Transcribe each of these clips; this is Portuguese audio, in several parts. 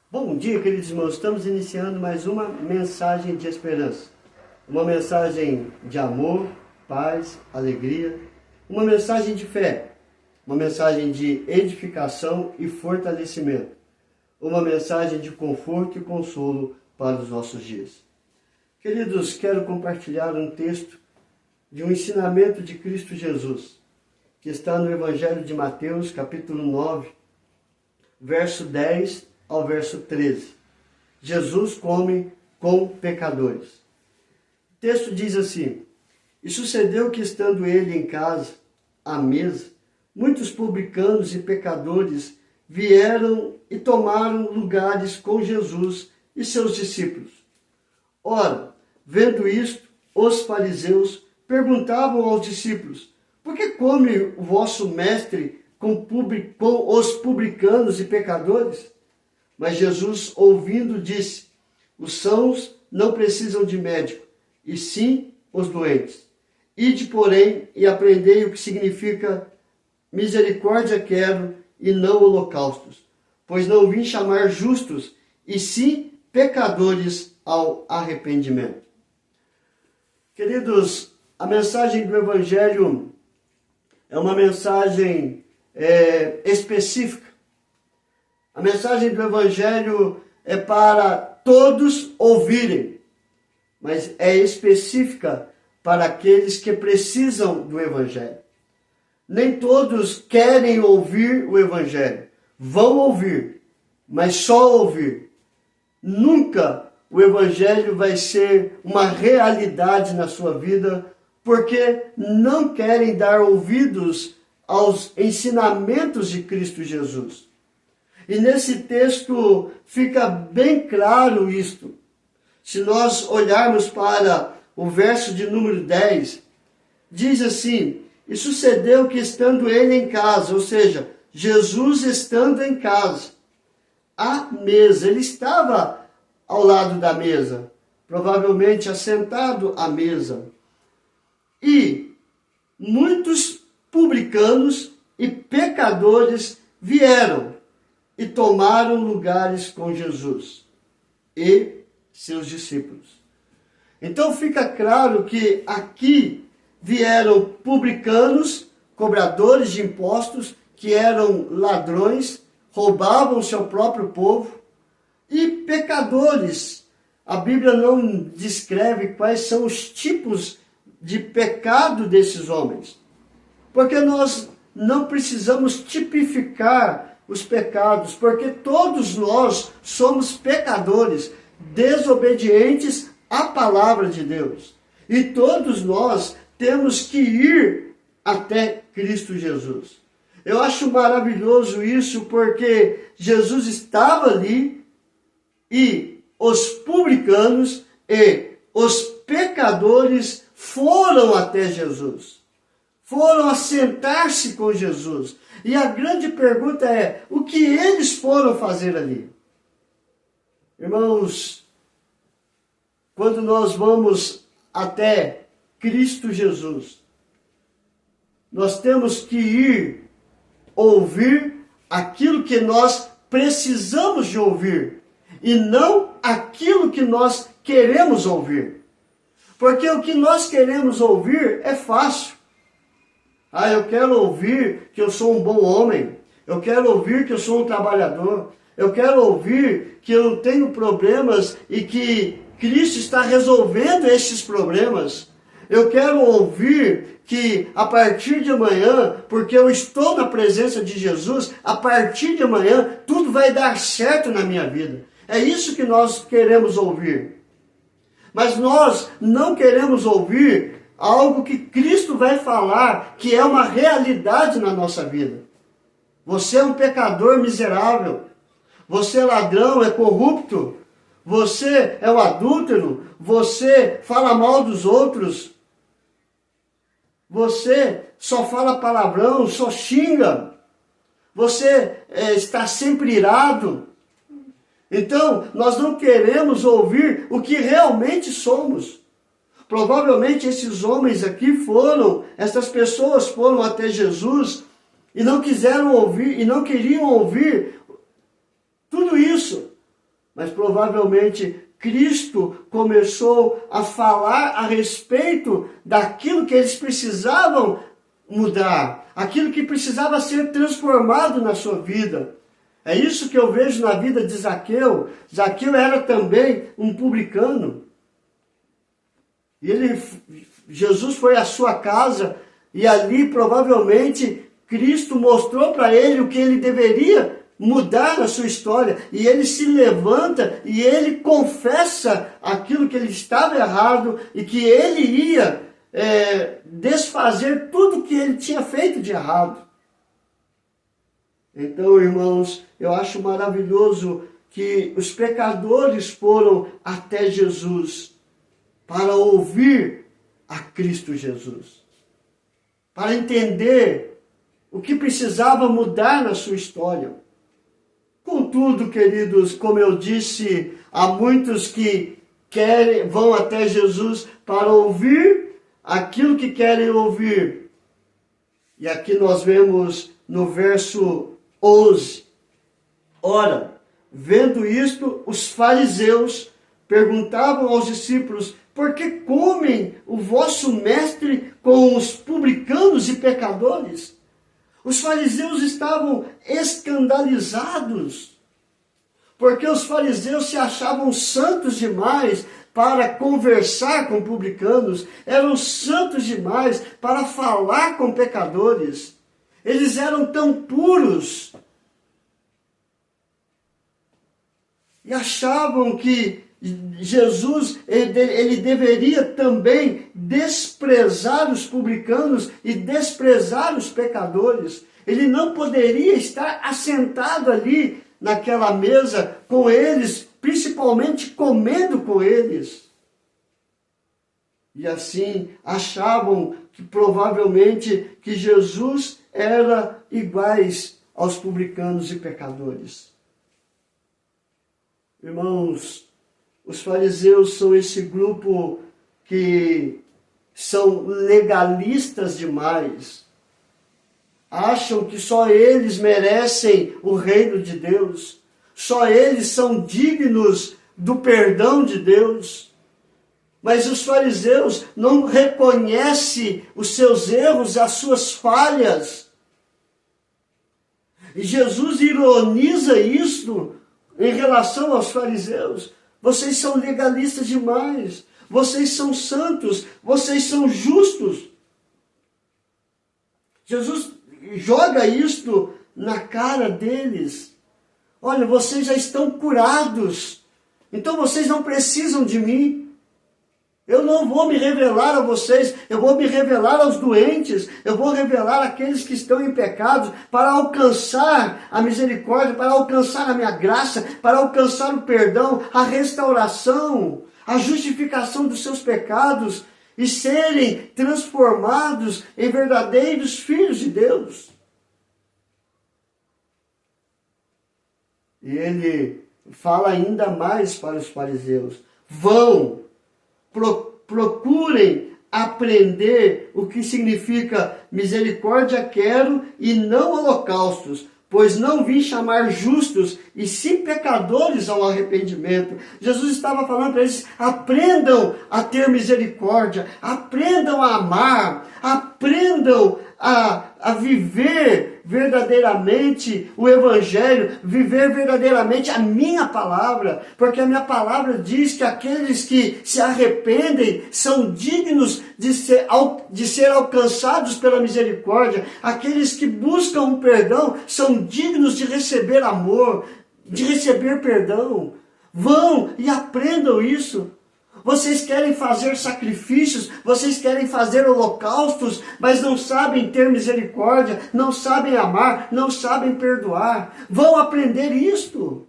Bom dia, queridos irmãos. Estamos iniciando mais uma mensagem de esperança. Uma mensagem de amor, paz, alegria. Uma mensagem de fé. Uma mensagem de edificação e fortalecimento. Uma mensagem de conforto e consolo para os nossos dias. Queridos, quero compartilhar um texto de um ensinamento de Cristo Jesus, que está no Evangelho de Mateus, capítulo 9, verso 10 ao verso 13. Jesus come com pecadores. O texto diz assim: E sucedeu que, estando ele em casa, à mesa, muitos publicanos e pecadores vieram e tomaram lugares com Jesus e seus discípulos. Ora, vendo isto, os fariseus perguntavam aos discípulos: Por que come o vosso mestre com os publicanos e pecadores? Mas Jesus, ouvindo, disse: Os sãos não precisam de médico, e sim os doentes. Ide, porém, e aprendei o que significa misericórdia quero e não holocaustos, pois não vim chamar justos, e sim pecadores ao arrependimento. Queridos, a mensagem do Evangelho é uma mensagem específica. A mensagem do Evangelho é para todos ouvirem, mas é específica para aqueles que precisam do Evangelho. Nem todos querem ouvir o Evangelho. Vão ouvir, mas só ouvir. Nunca o Evangelho vai ser uma realidade na sua vida, porque não querem dar ouvidos aos ensinamentos de Cristo Jesus. E nesse texto fica bem claro isto. Se nós olharmos para o verso de número 10, diz assim: E sucedeu que, estando ele em casa, ou seja, Jesus estando em casa, à mesa, ele estava ao lado da mesa, provavelmente assentado à mesa, e muitos publicanos e pecadores vieram e tomaram lugares com Jesus e seus discípulos. Então fica claro que aqui vieram publicanos, cobradores de impostos, que eram ladrões, roubavam seu próprio povo, e pecadores. A Bíblia não descreve quais são os tipos de pecado desses homens, porque nós não precisamos tipificar os pecados, porque todos nós somos pecadores, desobedientes à palavra de Deus. E todos nós temos que ir até Cristo Jesus. Eu acho maravilhoso isso, porque Jesus estava ali e os publicanos e os pecadores foram até Jesus. Foram assentar-se com Jesus. E a grande pergunta é: o que eles foram fazer ali? Irmãos, quando nós vamos até Cristo Jesus, nós temos que ir ouvir aquilo que nós precisamos de ouvir, e não aquilo que nós queremos ouvir. Porque o que nós queremos ouvir é fácil. Eu quero ouvir que eu sou um bom homem. Eu quero ouvir que eu sou um trabalhador. Eu quero ouvir que eu tenho problemas e que Cristo está resolvendo esses problemas. Eu quero ouvir que a partir de amanhã, porque eu estou na presença de Jesus, a partir de amanhã tudo vai dar certo na minha vida. É isso que nós queremos ouvir. Mas nós não queremos ouvir algo que Cristo vai falar, que é uma realidade na nossa vida. Você é um pecador miserável. Você é ladrão, é corrupto. Você é um adúltero. Você fala mal dos outros. Você só fala palavrão, só xinga. Você está sempre irado. Então, nós não queremos ouvir o que realmente somos. Provavelmente esses homens aqui essas pessoas foram até Jesus e não quiseram ouvir, e não queriam ouvir tudo isso. mas provavelmente Cristo começou a falar a respeito daquilo que eles precisavam mudar, aquilo que precisava ser transformado na sua vida. É isso que eu vejo na vida de Zaqueu. Zaqueu era também um publicano. E Jesus foi à sua casa e ali provavelmente Cristo mostrou para ele o que ele deveria mudar na sua história. E ele se levanta e ele confessa aquilo que ele estava errado e que ele ia desfazer tudo que ele tinha feito de errado. Então, irmãos, eu acho maravilhoso que os pecadores foram até Jesus para ouvir a Cristo Jesus, para entender o que precisava mudar na sua história. Contudo, queridos, como eu disse, há muitos que vão até Jesus para ouvir aquilo que querem ouvir. E aqui nós vemos no verso 11. Ora, vendo isto, os fariseus perguntavam aos discípulos: por que comem o vosso mestre com os publicanos e pecadores? Os fariseus estavam escandalizados, porque os fariseus se achavam santos demais para conversar com publicanos, eram santos demais para falar com pecadores. Eles eram tão puros e achavam que Jesus ele deveria também desprezar os publicanos e desprezar os pecadores. Ele não poderia estar assentado ali naquela mesa com eles, principalmente comendo com eles. E assim achavam que provavelmente que Jesus era iguais aos publicanos e pecadores. Irmãos, os fariseus são esse grupo que são legalistas demais. Acham que só eles merecem o reino de Deus. Só eles são dignos do perdão de Deus. Mas os fariseus não reconhecem os seus erros, as suas falhas. E Jesus ironiza isso em relação aos fariseus. Vocês são legalistas demais. Vocês são santos. Vocês são justos. Jesus joga isto na cara deles. Olha, vocês já estão curados. Então vocês não precisam de mim. Eu não vou me revelar a vocês, eu vou me revelar aos doentes, eu vou revelar aqueles que estão em pecados para alcançar a misericórdia, para alcançar a minha graça, para alcançar o perdão, a restauração, a justificação dos seus pecados e serem transformados em verdadeiros filhos de Deus. E ele fala ainda mais para os fariseus: vão, procurem aprender o que significa misericórdia quero e não holocaustos, pois não vim chamar justos e sim pecadores ao arrependimento. Jesus estava falando para eles: aprendam a ter misericórdia, aprendam a amar, aprendam a viver verdadeiramente o Evangelho, viver verdadeiramente a minha palavra, porque a minha palavra diz que aqueles que se arrependem são dignos de ser alcançados pela misericórdia, aqueles que buscam o perdão são dignos de receber amor, de receber perdão. Vão e aprendam isso. Vocês querem fazer sacrifícios, vocês querem fazer holocaustos, mas não sabem ter misericórdia, não sabem amar, não sabem perdoar. Vão aprender isto.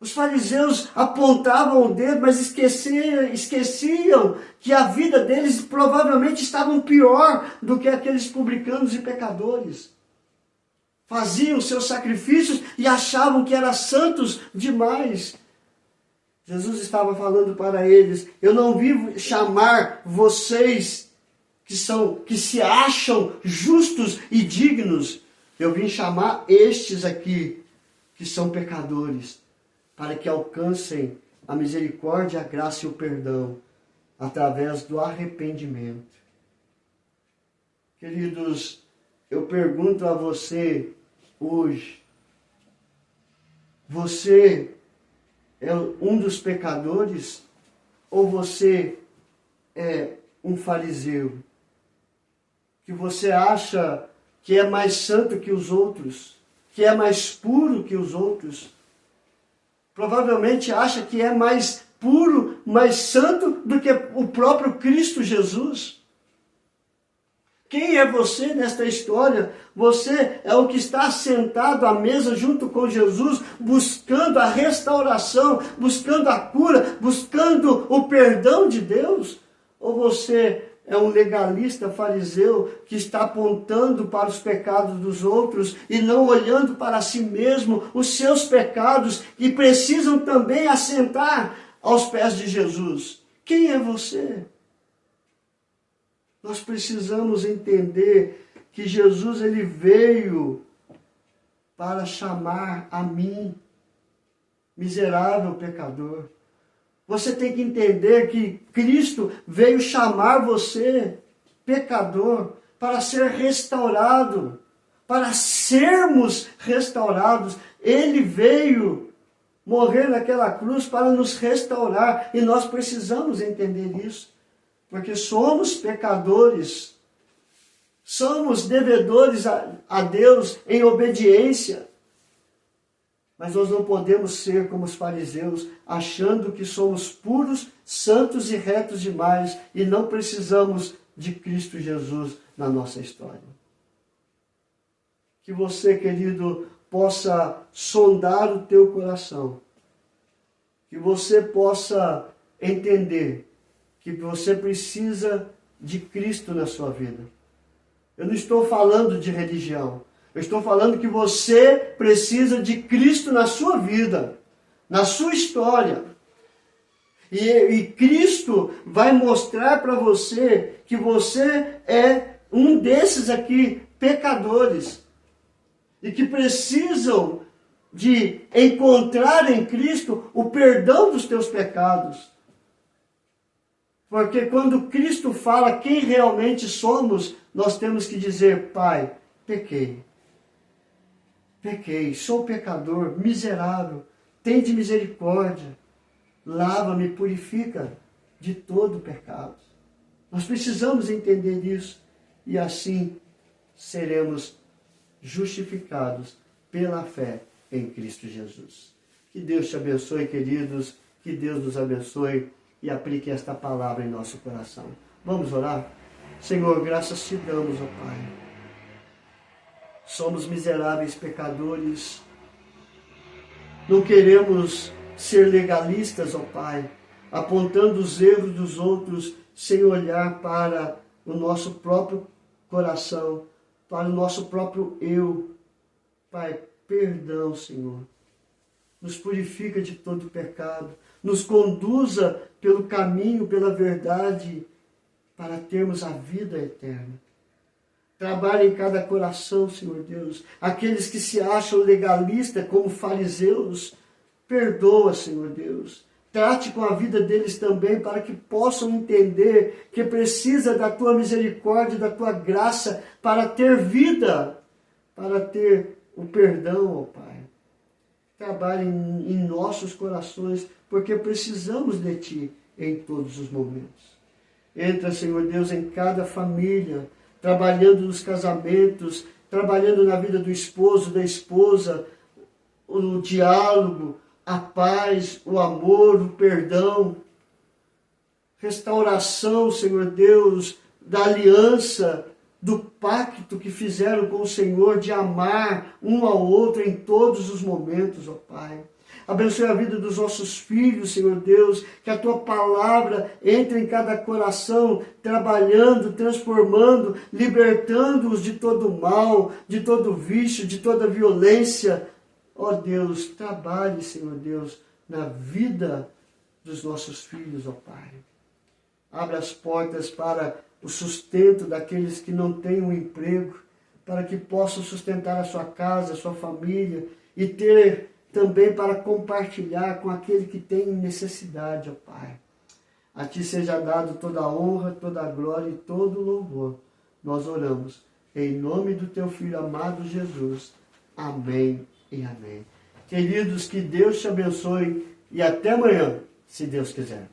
Os fariseus apontavam o dedo, mas esqueciam que a vida deles provavelmente estava pior do que aqueles publicanos e pecadores. Faziam seus sacrifícios e achavam que eram santos demais. Jesus estava falando para eles: eu não vim chamar vocês que se acham justos e dignos. Eu vim chamar estes aqui, que são pecadores, para que alcancem a misericórdia, a graça e o perdão através do arrependimento. Queridos, eu pergunto a você hoje, você é um dos pecadores ou você é um fariseu? Que você acha que é mais santo que os outros, que é mais puro que os outros. Provavelmente acha que é mais puro, mais santo do que o próprio Cristo Jesus. Quem é você nesta história? Você é o que está sentado à mesa junto com Jesus, buscando a restauração, buscando a cura, buscando o perdão de Deus? Ou você é um legalista fariseu que está apontando para os pecados dos outros e não olhando para si mesmo os seus pecados que precisam também assentar aos pés de Jesus? Quem é você? Nós precisamos entender que Jesus ele veio para chamar a mim, miserável pecador. Você tem que entender que Cristo veio chamar você, pecador, para ser restaurado, para sermos restaurados. Ele veio morrer naquela cruz para nos restaurar e nós precisamos entender isso. Porque somos pecadores, somos devedores a Deus em obediência. Mas nós não podemos ser como os fariseus, achando que somos puros, santos e retos demais e não precisamos de Cristo Jesus na nossa história. Que você, querido, possa sondar o teu coração. Que você possa entender que você precisa de Cristo na sua vida. Eu não estou falando de religião. Eu estou falando que você precisa de Cristo na sua vida, na sua história. E Cristo vai mostrar para você que você é um desses aqui, pecadores. E que precisam de encontrar em Cristo o perdão dos teus pecados. Porque quando Cristo fala quem realmente somos, nós temos que dizer: Pai, pequei. Pequei, sou pecador, miserável, tende misericórdia, lava-me, purifica de todo pecado. Nós precisamos entender isso e assim seremos justificados pela fé em Cristo Jesus. Que Deus te abençoe, queridos, que Deus nos abençoe e aplique esta palavra em nosso coração. Vamos orar? Senhor, graças te damos, ó Pai. Somos miseráveis pecadores. Não queremos ser legalistas, ó Pai, apontando os erros dos outros sem olhar para o nosso próprio coração, para o nosso próprio eu. Pai, perdão, Senhor. Nos purifica de todo pecado. Nos conduza pelo caminho, pela verdade, para termos a vida eterna. Trabalhe em cada coração, Senhor Deus. Aqueles que se acham legalistas como fariseus, perdoa, Senhor Deus. Trate com a vida deles também, para que possam entender que precisa da Tua misericórdia, da Tua graça, para ter vida, para ter o perdão, ó Pai. Trabalhe em nossos corações, porque precisamos de Ti em todos os momentos. Entra, Senhor Deus, em cada família, trabalhando nos casamentos, trabalhando na vida do esposo, da esposa, o diálogo, a paz, o amor, o perdão, restauração, Senhor Deus, da aliança, do pacto que fizeram com o Senhor de amar um ao outro em todos os momentos, ó Pai. Abençoe a vida dos nossos filhos, Senhor Deus, que a Tua palavra entre em cada coração, trabalhando, transformando, libertando-os de todo mal, de todo vício, de toda violência. Ó Deus, trabalhe, Senhor Deus, na vida dos nossos filhos, ó Pai. Abra as portas para o sustento daqueles que não têm um emprego, para que possam sustentar a sua casa, a sua família e ter também para compartilhar com aquele que tem necessidade, ó Pai. A Ti seja dado toda a honra, toda a glória e todo o louvor. Nós oramos em nome do Teu Filho amado Jesus. Amém e amém. Queridos, que Deus te abençoe e até amanhã, se Deus quiser.